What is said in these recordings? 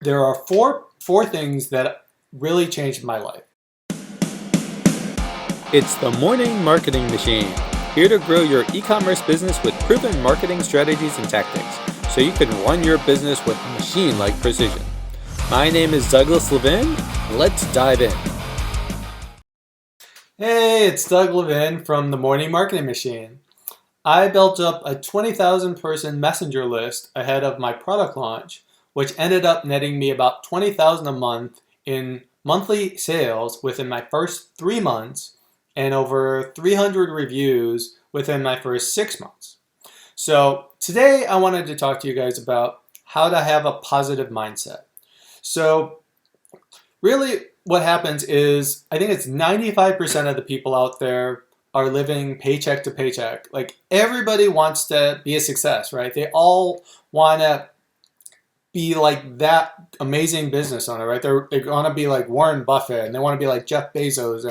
There are four things that really changed my life. It's the Morning Marketing Machine, here to grow your e-commerce business with proven marketing strategies and tactics, so you can run your business with machine-like precision. My name is Douglas Levin. Let's dive in. Hey, it's Doug Levin from the Morning Marketing Machine. I built up a 20,000 person messenger list ahead of my product launch, which ended up netting me about $20,000 a month in monthly sales within my first 3 months and over 300 reviews within my first 6 months. So today I wanted to talk to you guys about how to have a positive mindset. So really what happens is I think it's 95% of the people out there are living paycheck to paycheck. Like everybody wants to be a success, right? They all want to be like that amazing business owner, right? They want to be like Warren Buffett, and they want to be like Jeff Bezos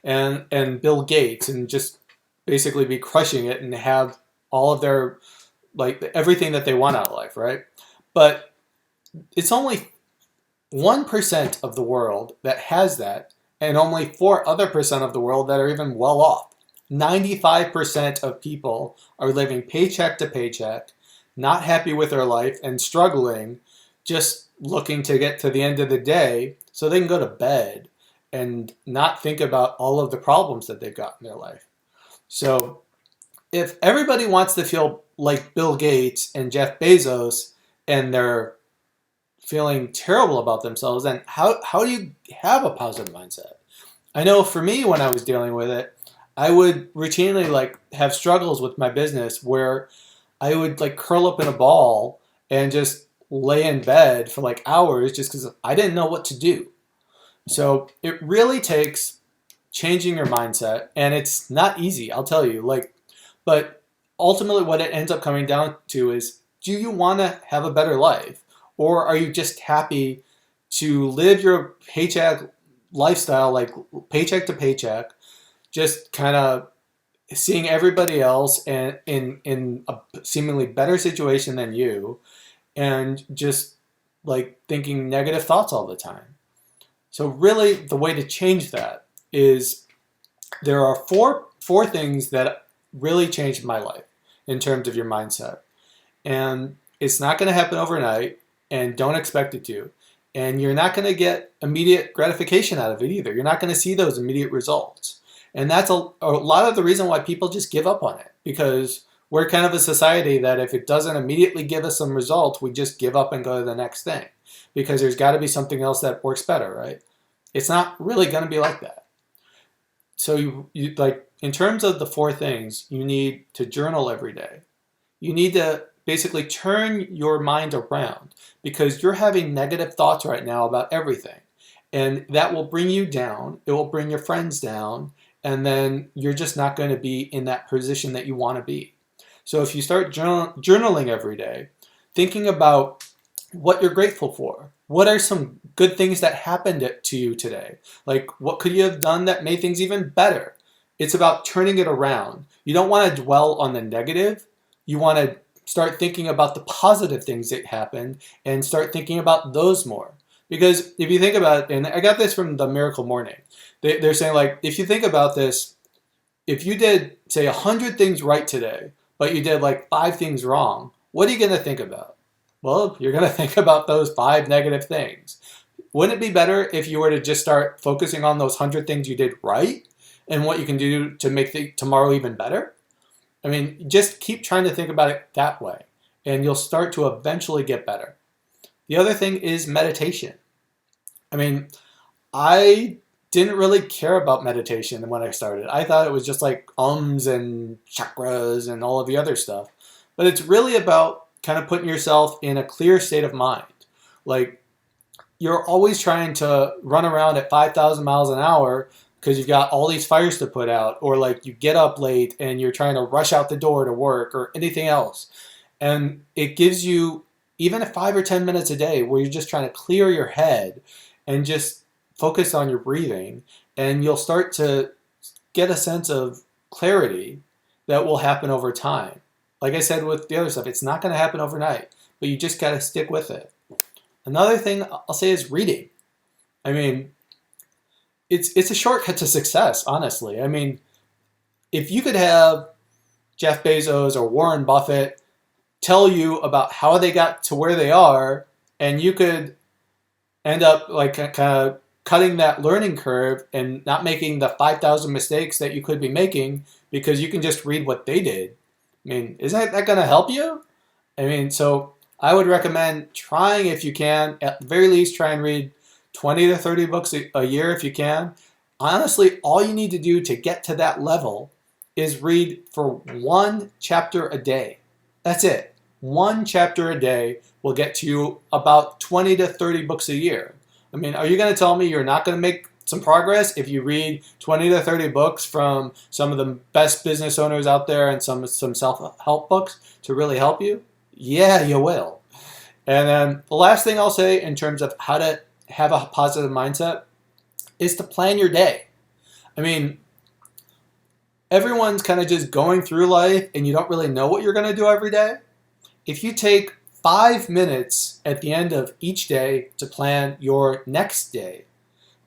and Bill Gates, and just basically be crushing it and have all of their like everything that they want out of life, right? But it's only 1% of the world that has that, and only 4% of the world that are even well off. 95% of people are living paycheck to paycheck, not happy with their life and struggling, just looking to get to the end of the day so they can go to bed and not think about all of the problems that they've got in their life. So if everybody wants to feel like Bill Gates and Jeff Bezos and they're feeling terrible about themselves, then how do you have a positive mindset? I know for me, when I was dealing with it, I would routinely like have struggles with my business where I would like curl up in a ball and just lay in bed for like hours just because I didn't know what to do. So it really takes changing your mindset, and it's not easy, I'll tell you. But ultimately what it ends up coming down to is, do you want to have a better life? Or are you just happy to live your paycheck lifestyle, like paycheck to paycheck, just kind of seeing everybody else in a seemingly better situation than you, and just like thinking negative thoughts all the time? So really the way to change that is there are four things that really changed my life in terms of your mindset. And it's not going to happen overnight, and don't expect it to. And you're not going to get immediate gratification out of it either. You're not going to see those immediate results. And that's a lot of the reason why people just give up on it, because we're kind of a society that if it doesn't immediately give us some results, we just give up and go to the next thing, because there's got to be something else that works better, right? It's not really going to be like that. So you like, in terms of the four things, you need to journal every day. You need to basically turn your mind around, because you're having negative thoughts right now about everything. And that will bring you down. It will bring your friends down. And then you're just not going to be in that position that you want to be. So if you start journaling every day, thinking about what you're grateful for, what are some good things that happened to you today? Like, what could you have done that made things even better? It's about turning it around. You don't want to dwell on the negative. You want to start thinking about the positive things that happened and start thinking about those more. Because if you think about it, and I got this from the Miracle Morning, they're saying, like, if you think about this, if you did, say, 100 things right today, but you did like 5 things wrong, what are you going to think about? Well, you're going to think about those 5 negative things. Wouldn't it be better if you were to just start focusing on those 100 things you did right and what you can do to make tomorrow even better? I mean, just keep trying to think about it that way, and you'll start to eventually get better. The other thing is meditation. I mean, I didn't really care about meditation when I started. I thought it was just like ums and chakras and all of the other stuff. But it's really about kind of putting yourself in a clear state of mind. Like, you're always trying to run around at 5,000 miles an hour because you've got all these fires to put out, or like you get up late and you're trying to rush out the door to work or anything else. And it gives you even 5 or 10 minutes a day where you're just trying to clear your head and just focus on your breathing, and you'll start to get a sense of clarity that will happen over time. Like I said with the other stuff, it's not going to happen overnight, but you just got to stick with it. Another thing I'll say is reading. I mean, it's a shortcut to success, honestly. I mean, if you could have Jeff Bezos or Warren Buffett tell you about how they got to where they are, and you could end up like kind of cutting that learning curve and not making the 5,000 mistakes that you could be making because you can just read what they did. I mean, isn't that going to help you? I mean, so I would recommend trying, if you can, at the very least, try and read 20 to 30 books a year if you can. Honestly, all you need to do to get to that level is read for one chapter a day. That's it. One chapter a day will get you about 20 to 30 books a year. I mean, are you going to tell me you're not going to make some progress if you read 20 to 30 books from some of the best business owners out there and some self-help books to really help you? Yeah, you will. And then the last thing I'll say in terms of how to have a positive mindset is to plan your day. I mean, everyone's kind of just going through life and you don't really know what you're going to do every day. If you take 5 minutes at the end of each day to plan your next day,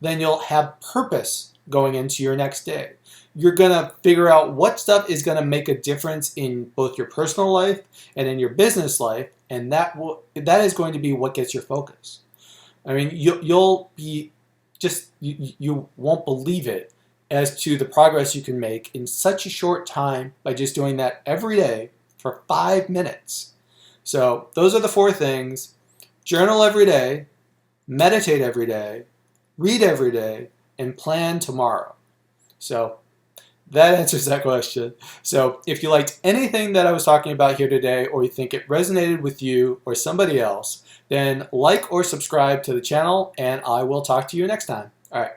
then you'll have purpose going into your next day. You're going to figure out what stuff is going to make a difference in both your personal life and in your business life, and that is going to be what gets your focus. I mean, you'll be just, you won't believe it as to the progress you can make in such a short time by just doing that every day for 5 minutes. So those are the 4 things: journal every day, meditate every day, read every day, and plan tomorrow. So that answers that question. So if you liked anything that I was talking about here today, or you think it resonated with you or somebody else, then like or subscribe to the channel, and I will talk to you next time. All right.